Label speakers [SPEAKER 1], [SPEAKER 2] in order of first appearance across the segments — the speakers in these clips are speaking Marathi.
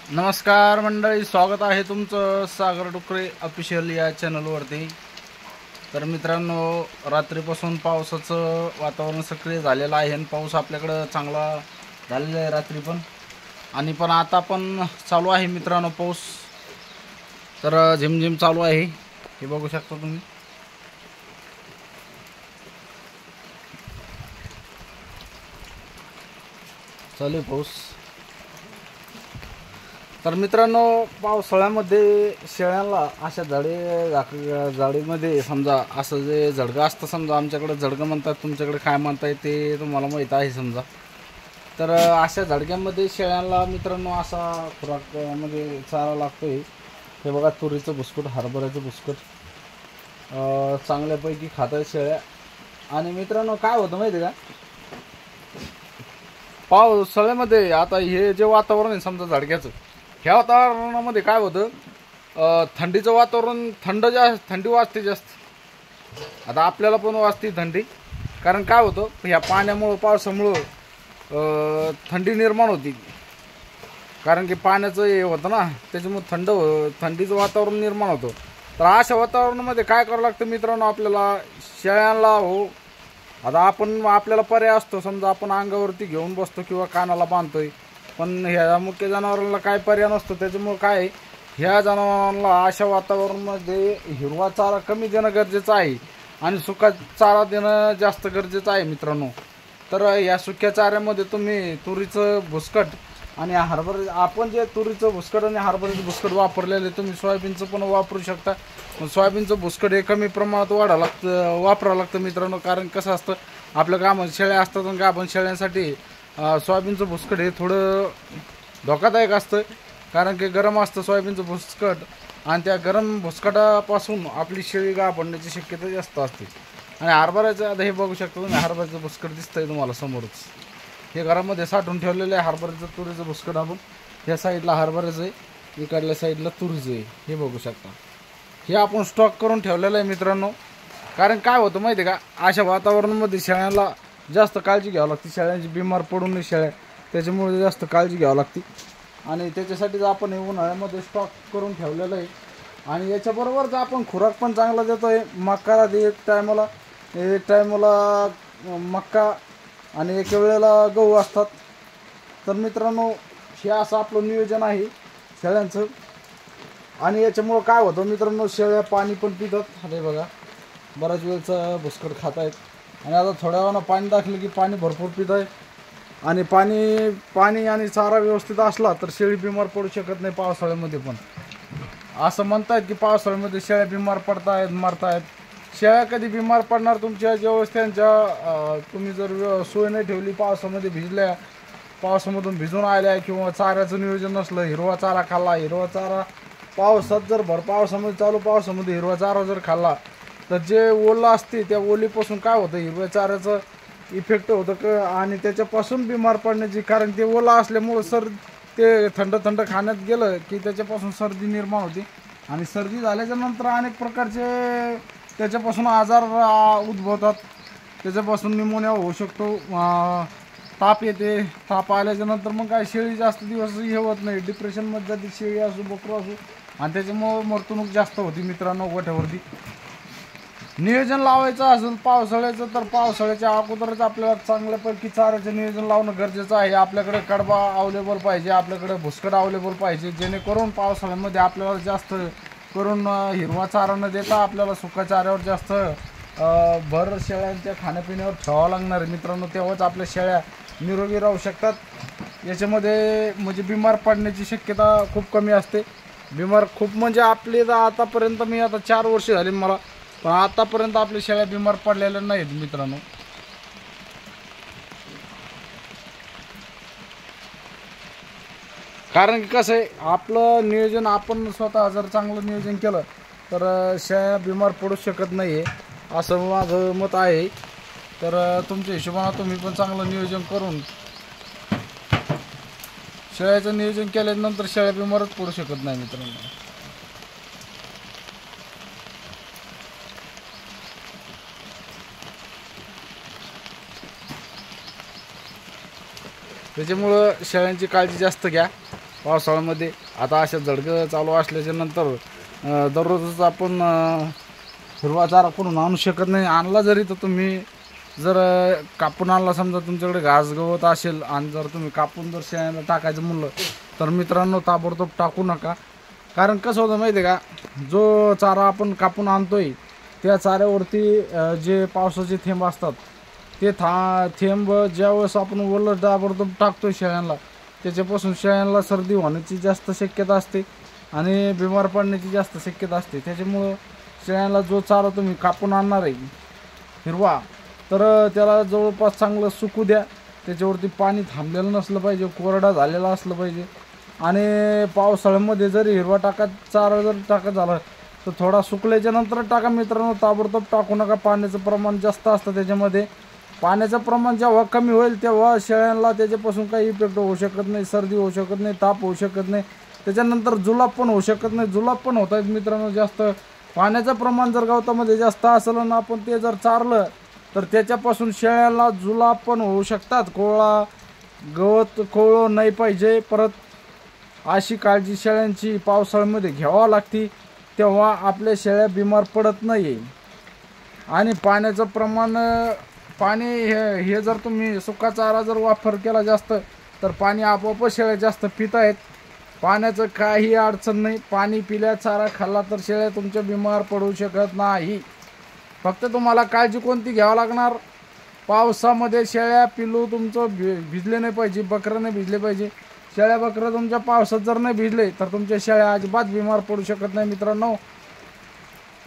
[SPEAKER 1] नमस्कार मंडळी, स्वागत आहे तुमचं सागर डुकरे ऑफिशियल या चॅनलवरती। तर मित्रांनो, रात्रीपासून पावसाचं वातावरण सक्रिय झालेलं आहे आणि पाऊस आपल्याकडे चांगला झालेला आहे रात्री पण आणि पण आता पण चालू आहे मित्रांनो पाऊस। तर झिमझिम चालू आहे, हे बघू शकता तुम्ही। चालू आहे पाऊस। तर मित्रांनो, पावसाळ्यामध्ये शेळ्यांना अशा जाळीमध्ये समजा असं जे झडगं असतं, समजा आमच्याकडे झडगं म्हणतात, तुमच्याकडे काय म्हणताय ते तुम्हाला माहीत आहे समजा। तर अशा झडग्यांमध्ये शेळ्यांना मित्रांनो असा खुराक म्हणजे चारा लागतोय। हे बघा, तुरीचं बुस्कुट, हरभऱ्याचं बुस्कुट चांगल्यापैकी खात आहेत शेळ्या। आणि मित्रांनो काय होतं माहिती आहे का, पावसाळ्यामध्ये आता हे जे वातावरण आहे समजा झडग्याचं, ह्या वातावरणामध्ये काय होतं, थंडीचं वातावरण, थंडी वाजते जास्त। आता आपल्याला पण वाजते थंडी, कारण काय होतं ह्या पाण्यामुळं, पावसामुळं थंडी निर्माण होती, कारण की पाण्याचं हे होतं ना, त्याच्यामुळे थंडीचं वातावरण निर्माण होतं। तर अशा वातावरणामध्ये काय करावं लागतं मित्रांनो आपल्याला, शेळ्यांना हो, आता आपल्याला पर्याय असतो, समजा आपण अंगावरती घेऊन बसतो किंवा कानाला बांधतोय, पण ह्या मुख्य जनावरांना काय पर्याय नसतो। त्याच्यामुळे काय, ह्या जनावरांना अशा वातावरणामध्ये हिरवा चारा कमी देणं गरजेचं आहे आणि सुका चारा देणं जास्त गरजेचं आहे मित्रांनो। तर या सुक्या चाऱ्यामध्ये तुम्ही तुरीचं भुसकट आणि हरभरा, आपण जे तुरीचं भुसकट आणि हरभऱ्याचं भुसकट वापरलेले, तुम्ही सोयाबीनचं पण वापरू शकता। सोयाबीनचं भुसकट हे कमी प्रमाणात वापरावं लागतं मित्रांनो, कारण कसं असतं, आपल्या गावात शेळ्या असतात आणि गाभण शेळ्यांसाठी सोयाबीनचं भुसकट हे थोडं धोकादायक असतं, कारण की गरम असतं सोयाबीनचं भुसकट आणि त्या गरम भुसकटापासून आपली शेळी गाभण्याची शक्यता जास्त असते। आणि हरभऱ्याचं, आता हे बघू शकता तुम्ही, हरभऱ्याचं भुसकट दिसतंय तुम्हाला समोरच, हे घरामध्ये साठवून ठेवलेलं आहे हरभऱ्याचं तुरीचं भुसकट। आपण ह्या साईडला हरभऱ्याचं आहे, इकडल्या साईडला तुरीचं आहे, हे बघू शकता। हे आपण स्टॉक करून ठेवलेलं आहे मित्रांनो, कारण काय होतं माहिती आहे का, अशा वातावरणामध्ये शेळ्यांना जास्त काळजी घ्यावी लागते, शेळ्यांची बिमार पडू नये शेळ्या, त्याच्यामुळे जास्त काळजी घ्यावी लागते आणि त्याच्यासाठीच आपण हे उन्हाळ्यामध्ये स्टॉक करून ठेवलेलं आहे। आणि याच्याबरोबरच आपण खुराक पण चांगला देतो आहे, मक्का एक टायमाला मक्का आणि एक वेळेला गहू असतात। तर मित्रांनो, हे असं आपलं नियोजन आहे शेळ्यांचं। आणि याच्यामुळं काय होतं मित्रांनो, शेळ्या पाणी पण पितात, अरे बघा बराच वेळचं भुसकट खात आहेत आणि आता थोड्या वेळानं पाणी टाकलं की पाणी भरपूर पित आहे। आणि पाणी आणि चारा व्यवस्थित असला तर शेळी बिमार पडू शकत नाही पावसाळ्यामध्ये। पण असं म्हणतायत की पावसाळ्यामध्ये शेळ्या बिमार पडतायत, मरतायत। शेळ्या कधी बिमार पडणार तुमच्या व्यवस्थांच्या, तुम्ही जर सोय नाही ठेवली, पावसामध्ये भिजल्या, पावसामधून भिजून आल्या किंवा चाऱ्याचं नियोजन नसलं, हिरवा चारा खाल्ला, हिरवा चारा पावसात जर चालू पावसामध्ये हिरवा चारा जर खाल्ला तर जे ओलं असते त्या ओलीपासून काय होतं, हिरव्या चाऱ्याचं इफेक्ट होतं आणि त्याच्यापासून बिमार पडण्याची, कारण ते ओलं असल्यामुळं ते थंड खाण्यात गेलं की त्याच्यापासून सर्दी निर्माण होते आणि सर्दी झाल्याच्या नंतर अनेक प्रकारचे त्याच्यापासून आजार उद्भवतात। त्याच्यापासून निमोनिया होऊ शकतो, ताप येते, ताप आल्याच्या नंतर मग काय शेळी जास्त दिवस हे होत नाही, डिप्रेशनमध्ये जाते शेळी असो, बकरू असो, आणि त्याच्यामुळं मृत्यूमुख जास्त होती मित्रांनो गोठ्यावरती। नियोजन लावायचं असेल पावसाळ्याचं, तर पावसाळ्याच्या अगोदरच आपल्याला चांगल्यापैकी चाऱ्याचं नियोजन लावणं गरजेचं आहे। आपल्याकडे कडबा अवेलेबल पाहिजे, आपल्याकडे भुसकट अवेलेबल पाहिजे, जेणेकरून पावसाळ्यामध्ये आपल्याला जास्त करून हिरवा चारा न देता आपल्याला सुका चाऱ्यावर जास्त भर शेळ्यांच्या खाण्यापिण्यावर ठेवावं लागणार आहे मित्रांनो, तेव्हाच आपल्या शेळ्या निरोगी राहू शकतात। याच्यामध्ये म्हणजे बिमार पडण्याची शक्यता खूप कमी असते। बिमार खूप म्हणजे आपले आतापर्यंत, मी आता 4 वर्ष झाली मला, पण आतापर्यंत आपल्या शेळ्या बिमार पडलेल्या नाहीत मित्रांनो। कारण की कसं आहे, आपलं नियोजन आपण स्वतः जर चांगलं नियोजन केलं तर शेळ्या बिमार पडू शकत नाही आहे, असं माझं मत आहे। तर तुमच्या हिशोबाने तुम्ही पण चांगलं नियोजन करून शेळ्याचं नियोजन केल्यानंतर शेळ्या बिमारच पडू शकत नाही मित्रांनो। त्याच्यामुळं शेळ्यांची काळजी जास्त घ्या। पावसाळ्यामध्ये. आता अशा झडकं चालू असल्याच्या नंतर दररोजच आपण हिरवा चारा करून आणू शकत नाही. आणला जरी तर तुम्ही जर कापून आणला, समजा तुमच्याकडे घास गवत असेल आणि जर तुम्ही कापून जर शेळ्यांना टाकायचं म्हणलं तर मित्रांनो ताबडतोब टाकू नका. कारण कसं होतं माहिती आहे का, जो चारा आपण कापून आणतोय त्या चाऱ्यावरती जे पावसाचे थेंब असतात ते थेंब ज्यावेळेस आपण ओलं ताबडतोब टाकतोय शेळ्यांना, त्याच्यापासून शेळ्यांना सर्दी होण्याची जास्त शक्यता असते आणि बिमार पडण्याची जास्त शक्यता असते. त्याच्यामुळं शेळ्यांना जो चारा तुम्ही कापून आणणार आहे हिरवा, तर त्याला जवळपास चांगलं सुकू द्या. त्याच्यावरती पाणी थांबलेलं नसलं पाहिजे, कोरडा झालेला असलं पाहिजे. आणि पावसाळ्यामध्ये जरी हिरवा चारा जर टाकत झाला तर थोडा सुकल्याच्या नंतर टाका मित्रांनो, ताबडतोब टाकू नका. पाण्याचं प्रमाण जास्त असतं त्याच्यामध्ये. पाण्याचं प्रमाण जेव्हा कमी होईल तेव्हा शेळ्यांना त्याच्यापासून काही इफेक्ट होऊ शकत नाही, सर्दी होऊ शकत नाही, ताप होऊ शकत नाही, त्याच्यानंतर जुलाब पण होऊ शकत नाही. जुलाब पण होत आहेत मित्रांनो जास्त. पाण्याचं प्रमाण जर गवतामध्ये जास्त असलं ना आपण ते जर चारलं तर त्याच्यापासून शेळ्यांना जुलाब पण होऊ शकतात. गवत कोवळं नाही पाहिजे. परत अशी काळजी शेळ्यांची पावसाळ्यामध्ये घ्यावा लागते, तेव्हा आपल्या शेळ्या बिमार पडत नाही. आणि पाण्याचं प्रमाण पाणी हे जर तुम्ही सुका चारा जर वापर केला जास्त तर पाणी आपोआप शेळ्या जास्त पित आहेत. पाण्याचं काही अडचण नाही. पाणी पिल्या चारा खाल्ला तर शेळ्या तुमच्या बिमार पडू शकत नाही. फक्त तुम्हाला काळजी कोणती घ्यावं लागणार, पावसामध्ये शेळ्या पिल्लू तुमचं भिजले नाही पाहिजे, बकरं नाही भिजले पाहिजे. शेळ्या बकरं तुमच्या पावसात जर नाही भिजले तर तुमच्या शेळ्या अजिबात बिमार पडू शकत नाही मित्रांनो.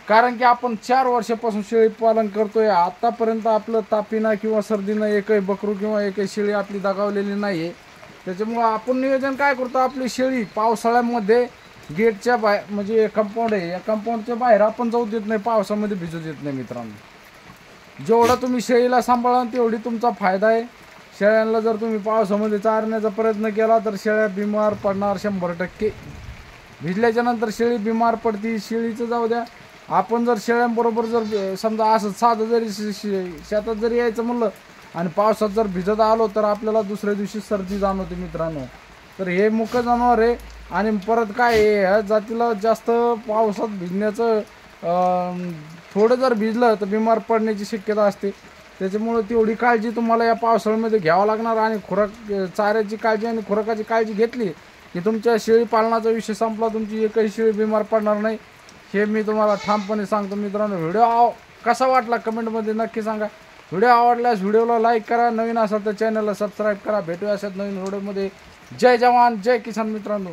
[SPEAKER 1] कारण की आपण 4 वर्षापासून शेळी पालन करतोय. आतापर्यंत आपलं तापीनं किंवा सर्दीनं एकही बकरू किंवा एकही शेळी आपली दगावलेली नाही आहे. त्याच्यामुळं आपण नियोजन काय करतो, आपली शेळी पावसाळ्यामध्ये गेटच्या बाहेर, म्हणजे कंपाऊंड आहे या कंपाऊंडच्या बाहेर आपण जाऊ देत नाही, पावसामध्ये भिजू देत नाही मित्रांनो. जेवढा तुम्ही शेळीला सांभाळाल तेवढी तुमचा फायदा आहे. शेळ्यांना जर तुम्ही पावसामध्ये चारण्याचा प्रयत्न केला तर शेळ्या बिमार पडणार 100%. भिजल्याच्या नंतर शेळी बिमार पडती. शेळीचं जाऊ द्या, आपण जर शेळ्यांबरोबर जर समजा असं साधं जरी शेतात जरी यायचं म्हणलं आणि पावसात जर भिजत आलो तर आपल्याला दुसऱ्या दिवशी सर्दी जाणवते मित्रांनो. तर हे मुख्य जनावर आहे. आणि परत काय आहे, ह्या जातीला जास्त पावसात भिजण्याचं थोडं जर भिजलं तर बिमार पडण्याची शक्यता असते. त्याच्यामुळे तेवढी काळजी तुम्हाला या पावसाळ्यामध्ये घ्यावं लागणार. आणि चाऱ्याची काळजी आणि खुराकाची काळजी घेतली की तुमच्या शेळी पालनाचा विषय संपला, तुमची एकही शेळी बिमार पडणार नाही, हे मी तुम्हाला ठामपणे सांगतो मित्रांनो. व्हिडिओ कसा वाटला कमेंटमध्ये नक्की सांगा. व्हिडिओ आवडल्यास व्हिडिओला लाईक करा, नवीन असेल तर चॅनलला सबस्क्राईब करा. भेटूया अशात नवीन व्हिडिओमध्ये. जय जवान जय किसान मित्रांनो.